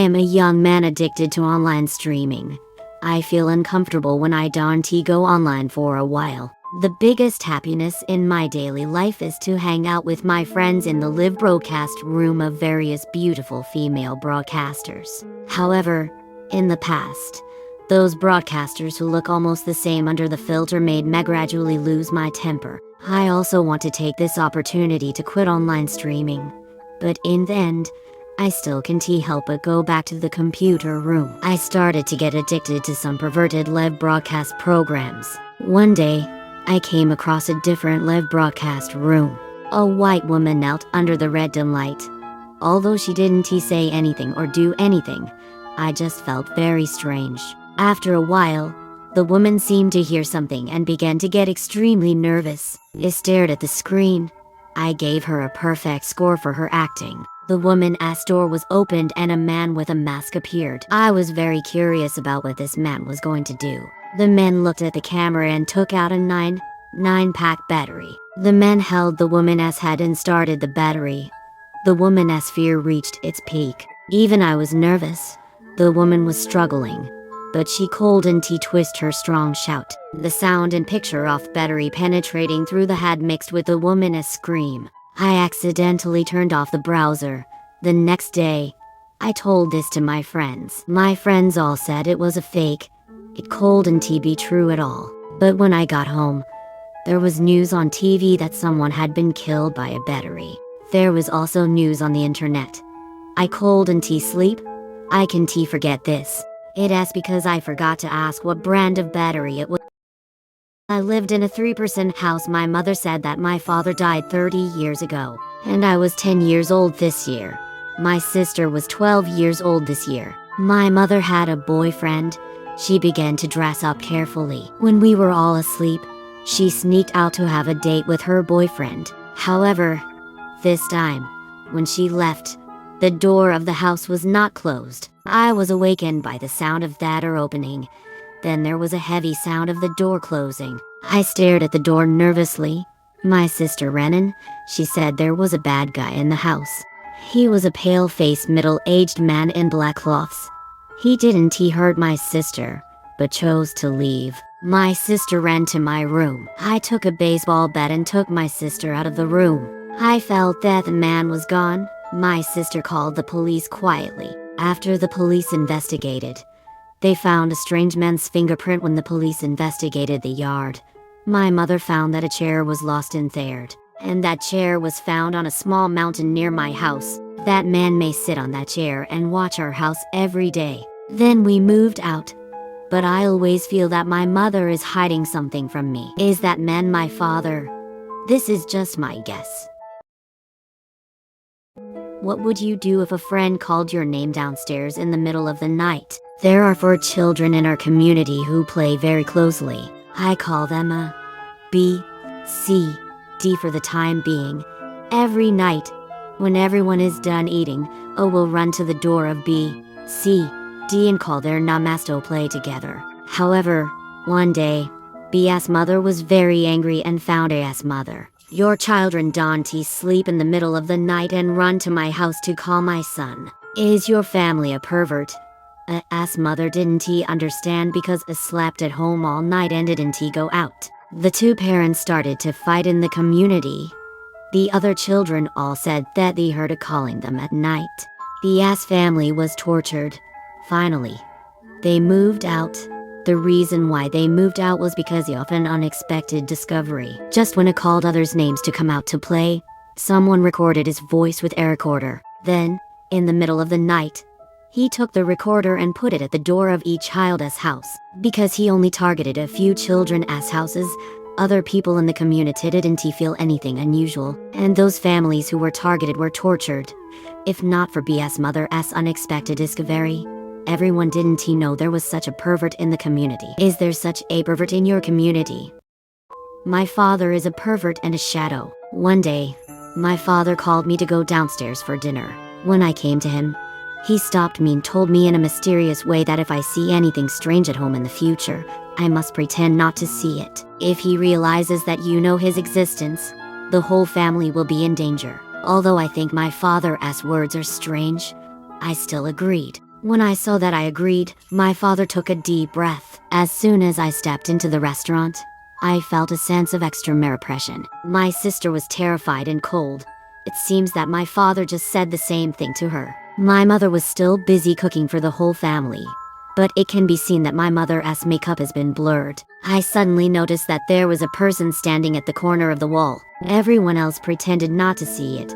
am a young man addicted to online streaming. I feel uncomfortable when I don't go online for a while. The biggest happiness in my daily life is to hang out with my friends in the live broadcast room of various beautiful female broadcasters. However, in the past, those broadcasters who look almost the same under the filter made me gradually lose my temper. I also want to take this opportunity to quit online streaming. But in the end, I still can't help but go back to the computer room. I started to get addicted to some perverted live broadcast programs. One day, I came across a different live broadcast room. A white woman knelt under the red dim light. Although she didn't say anything or do anything, I just felt very strange. After a while, the woman seemed to hear something and began to get extremely nervous. I stared at the screen. I gave her a perfect score for her acting. The woman's door was opened and a man with a mask appeared. I was very curious about what this man was going to do. The man looked at the camera and took out a 9-pack battery. The man held the woman's head and started the battery. The woman's fear reached its peak. Even I was nervous. The woman was struggling, but she couldn't twist her strong shout. The sound and picture of battery penetrating through the head mixed with the woman's scream. I accidentally turned off the browser. The next day, I told this to my friends. My friends all said it was a fake. It couldn't be true at all. But when I got home, there was news on TV that someone had been killed by a battery. There was also news on the internet. I couldn't sleep. I can't forget this. It's because I forgot to ask what brand of battery it was. I lived in a 3% house. My mother said that my father died 30 years ago, and I was 10 years old this year. My sister was 12 years old this year. My mother had a boyfriend. She began to dress up carefully. When we were all asleep, she sneaked out to have a date with her boyfriend. However, this time, when she left, the door of the house was not closed. I was awakened by the sound of that door opening. Then there was a heavy sound of the door closing. I stared at the door nervously. My sister ran in. She said there was a bad guy in the house. He was a pale-faced middle-aged man in black cloths. He didn't hurt my sister, but chose to leave. My sister ran to my room. I took a baseball bat and took my sister out of the room. I felt that the man was gone. My sister called the police quietly. After the police investigated, they found a strange man's fingerprint. When the police investigated the yard, my mother found that a chair was lost in there, and that chair was found on a small mountain near my house. That man may sit on that chair and watch our house every day. Then we moved out. But I always feel that my mother is hiding something from me. Is that man my father? This is just my guess. What would you do if a friend called your name downstairs in the middle of the night? There are 4 children in our community who play very closely. I call them A, B, C, D for the time being. Every night, when everyone is done eating, O will run to the door of B, C, D and call their names to play together. However, one day, B's mother was very angry and found A's mother. Your children don't sleep in the middle of the night and run to my house to call my son. Is your family a pervert? A's mother didn't understand because A slept at home all night and didn't go out. The 2 parents started to fight in the community. The other children all said that they heard A calling them at night. B's family was tortured. Finally, they moved out. The reason why they moved out was because of an unexpected discovery. Just when A called others' names to come out to play, someone recorded his voice with a recorder. Then, in the middle of the night, he took the recorder and put it at the door of each child's house. Because he only targeted a few children's houses, other people in the community didn't feel anything unusual, and those families who were targeted were tortured. If not for B's mother's unexpected discovery, everyone didn't know there was such a pervert in the community. Is there such a pervert in your community? My father is a pervert and a shadow. One day, my father called me to go downstairs for dinner. When I came to him, he stopped me and told me in a mysterious way that if I see anything strange at home in the future, I must pretend not to see it. If he realizes that you know his existence, the whole family will be in danger. Although I think my father's words are strange, I still agreed. When I saw that, I agreed. My father took a deep breath. As soon as I stepped into the restaurant, I felt a sense of extreme repression. My sister was terrified and cold. It seems that my father just said the same thing to her. My mother was still busy cooking for the whole family, but it can be seen that my mother's makeup has been blurred. I suddenly noticed that there was a person standing at the corner of the wall. Everyone else pretended not to see it.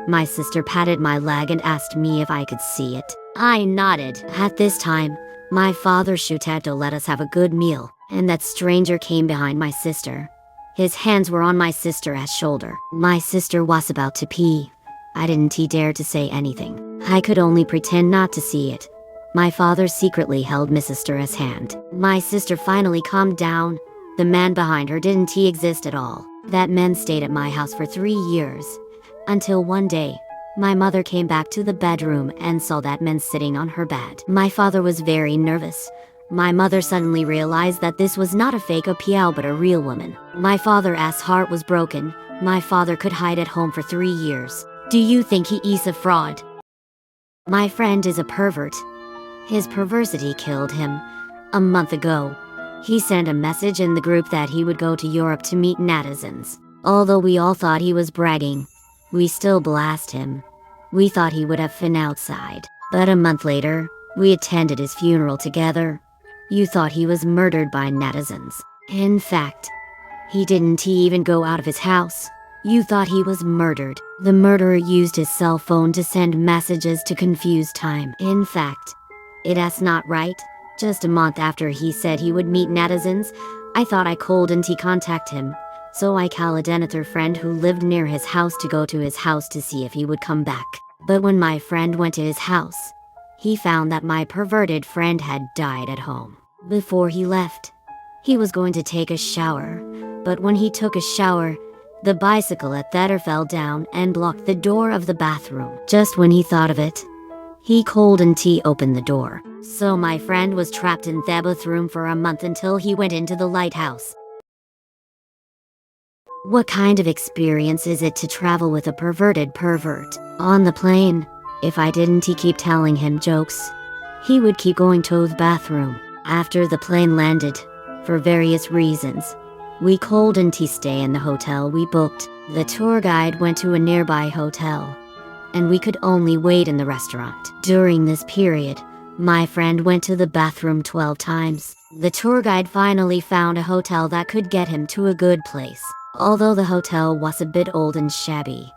My sister patted my leg and asked me if I could see it. I nodded. At this time, my father shouted to let us have a good meal, and that stranger came behind my sister. His hands were on my sister's shoulder. My sister was about to pee. I didn't dare to say anything. I could only pretend not to see it. My father secretly held my sister's hand. My sister finally calmed down. The man behind her didn't exist at all. That man stayed at my house for 3 years. Until one day, my mother came back to the bedroom and saw that man sitting on her bed. My father was very nervous. My mother suddenly realized that this was not a fake appeal but a real woman. My father's heart was broken. My father could hide at home for 3 years. Do you think he is a fraud? My friend is a pervert. His perversity killed him. A month ago, he sent a message in the group that he would go to Europe to meet netizens. Although we all thought he was bragging, we still blast him. We thought he would have been outside. But a month later, we attended his funeral together. You thought he was murdered by netizens. In fact, he didn't even go out of his house. You thought he was murdered. The murderer used his cell phone to send messages to confuse time. In fact, it's not right. Just a month after he said he would meet netizens, I thought I couldn't contact him. So I called another friend who lived near his house to go to his house to see if he would come back. But when my friend went to his house, he found that my perverted friend had died at home. Before he left, he was going to take a shower, but when he took a shower, the bicycle at that fell down and blocked the door of the bathroom. Just when he thought of it, he couldn't open the door. So my friend was trapped in the bathroom for a month until he went into the lighthouse. What kind of experience is it to travel with a perverted pervert? On the plane, if I didn't keep telling him jokes, he would keep going to the bathroom. After the plane landed, for various reasons, we couldn't stay in the hotel we booked. The tour guide went to a nearby hotel, and we could only wait in the restaurant. During this period, my friend went to the bathroom 12 times. The tour guide finally found a hotel that could get him to a good place. Although the hotel was a bit old and shabby,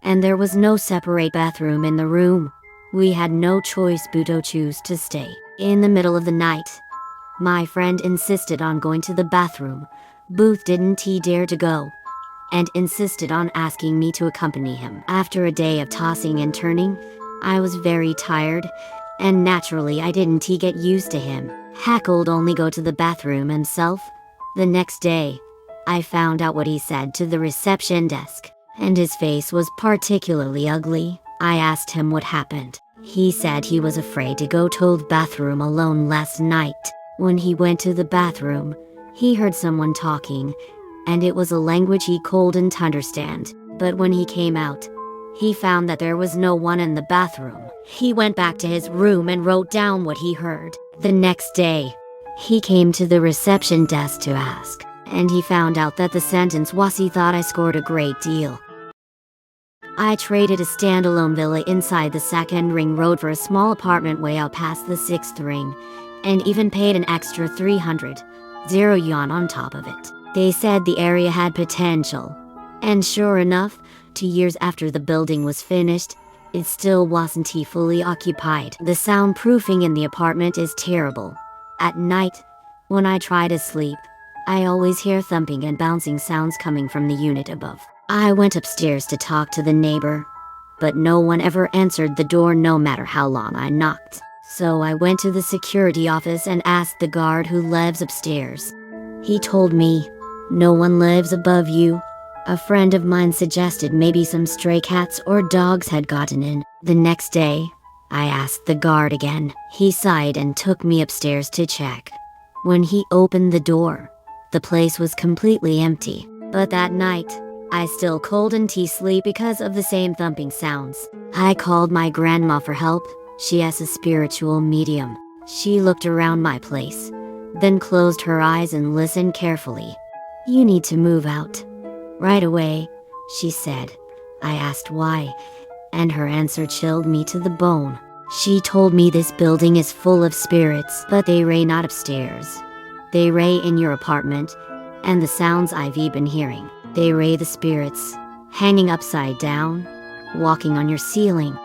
and there was no separate bathroom in the room, we had no choice but to choose to stay. In the middle of the night, my friend insisted on going to the bathroom. Booth didn't dare to go, and insisted on asking me to accompany him. After a day of tossing and turning, I was very tired, and naturally I didn't get used to him. Hackled only go to the bathroom himself. The next day, I found out what he said to the reception desk, and his face was particularly ugly. I asked him what happened. He said he was afraid to go to the bathroom alone last night. When he went to the bathroom, he heard someone talking, and it was a language he couldn't understand. But when he came out, he found that there was no one in the bathroom. He went back to his room and wrote down what he heard. The next day, he came to the reception desk to ask, and he found out that the sentence was he thought I scored a great deal. I traded a standalone villa inside the second ring road for a small apartment way out past the sixth ring, and even paid an extra 300 yuan on top of it. They said the area had potential, and sure enough, 2 years after the building was finished, it still wasn't fully occupied. The soundproofing in the apartment is terrible. At night, when I try to sleep, I always hear thumping and bouncing sounds coming from the unit above. I went upstairs to talk to the neighbor, but no one ever answered the door no matter how long I knocked. So I went to the security office and asked the guard who lives upstairs. He told me, "No one lives above you." A friend of mine suggested maybe some stray cats or dogs had gotten in. The next day, I asked the guard again. He sighed and took me upstairs to check. When he opened the door, the place was completely empty. But that night, I still couldn't sleep because of the same thumping sounds. I called my grandma for help. She is a spiritual medium. She looked around my place, then closed her eyes and listened carefully. You need to move out. Right away, she said. I asked why, and her answer chilled me to the bone. She told me this building is full of spirits, but they reign not upstairs. They reign in your apartment, and the sounds I've been hearing. They reign the spirits, hanging upside down, walking on your ceiling.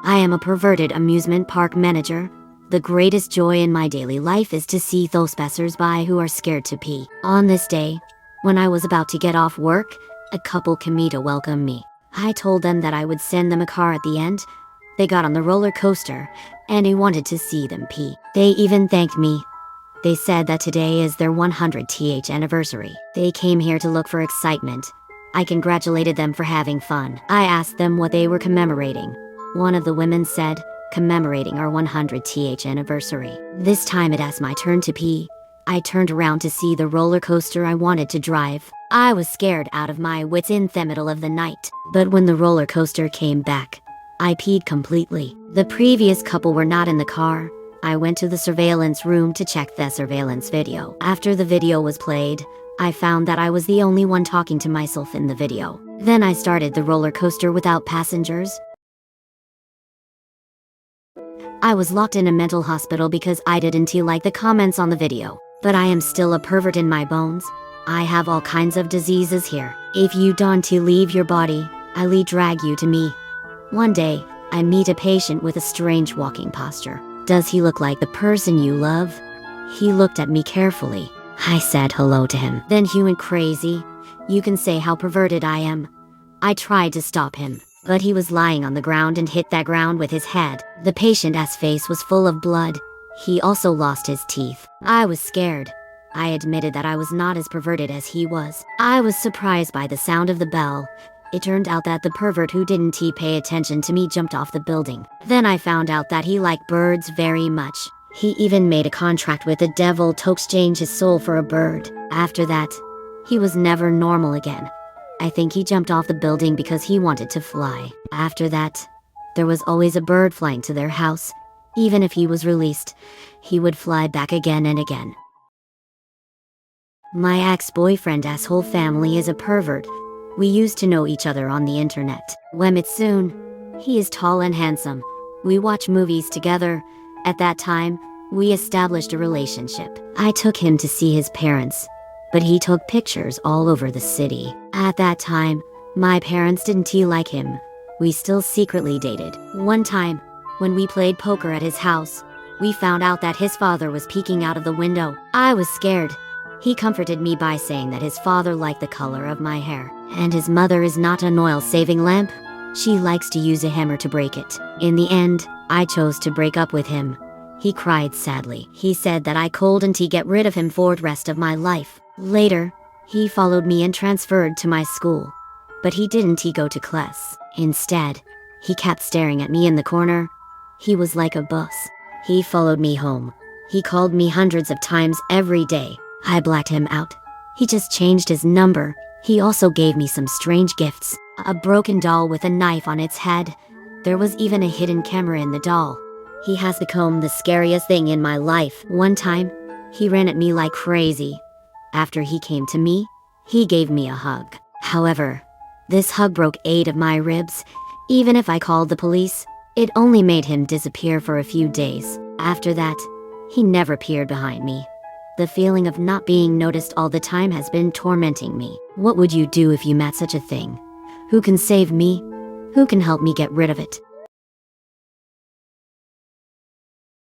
I am a perverted amusement park manager. The greatest joy in my daily life is to see those passers-by who are scared to pee. On this day, when I was about to get off work, a couple came to welcome me. I told them that I would send them a car at the end. They got on the roller coaster, and I wanted to see them pee. They even thanked me. They said that today is their 100th anniversary. They came here to look for excitement. I congratulated them for having fun. I asked them what they were commemorating. One of the women said, commemorating our 100th anniversary. This time it was my turn to pee. I turned around to see the roller coaster I wanted to drive. I was scared out of my wits in the middle of the night. But when the roller coaster came back, I peed completely. The previous couple were not in the car. I went to the surveillance room to check the surveillance video. After the video was played, I found that I was the only one talking to myself in the video. Then I started the roller coaster without passengers. I was locked in a mental hospital because I didn't like the comments on the video. But I am still a pervert in my bones. I have all kinds of diseases here. If you don't leave your body, I'll drag you to me. One day, I meet a patient with a strange walking posture. Does he look like the person you love? He looked at me carefully. I said hello to him. Then he went crazy. You can say how perverted I am. I tried to stop him, but he was lying on the ground and hit that ground with his head. The patient's face was full of blood. He also lost his teeth. I was scared. I admitted that I was not as perverted as he was. I was surprised by the sound of the bell. It turned out that the pervert who didn't pay attention to me jumped off the building. Then I found out that he liked birds very much. He even made a contract with the devil to exchange his soul for a bird. After that, he was never normal again. I think he jumped off the building because he wanted to fly. After that, there was always a bird flying to their house. Even if he was released, he would fly back again and again. My ex-boyfriend's whole family is a pervert. We used to know each other on the internet. We met soon. He is tall and handsome. We watch movies together. At that time, we established a relationship. I took him to see his parents, but he took pictures all over the city. At that time, my parents didn't like him. We still secretly dated. One time, when we played poker at his house, we found out that his father was peeking out of the window. I was scared. He comforted me by saying that his father liked the color of my hair, and his mother is not an oil-saving lamp. She likes to use a hammer to break it. In the end, I chose to break up with him. He cried sadly. He said that I couldn't get rid of him for the rest of my life. Later, he followed me and transferred to my school. But he didn't go to class. Instead, he kept staring at me in the corner. He was like a boss. He followed me home. He called me hundreds of times every day. I blacked him out. He just changed his number. He also gave me some strange gifts. A broken doll with a knife on its head. There was even a hidden camera in the doll. He has become the scariest thing in my life. One time, he ran at me like crazy. After he came to me, he gave me a hug. However, this hug broke 8 of my ribs. Even if I called the police, it only made him disappear for a few days. After that, he never appeared behind me. The feeling of not being noticed all the time has been tormenting me. What would you do if you met such a thing? Who can save me? Who can help me get rid of it?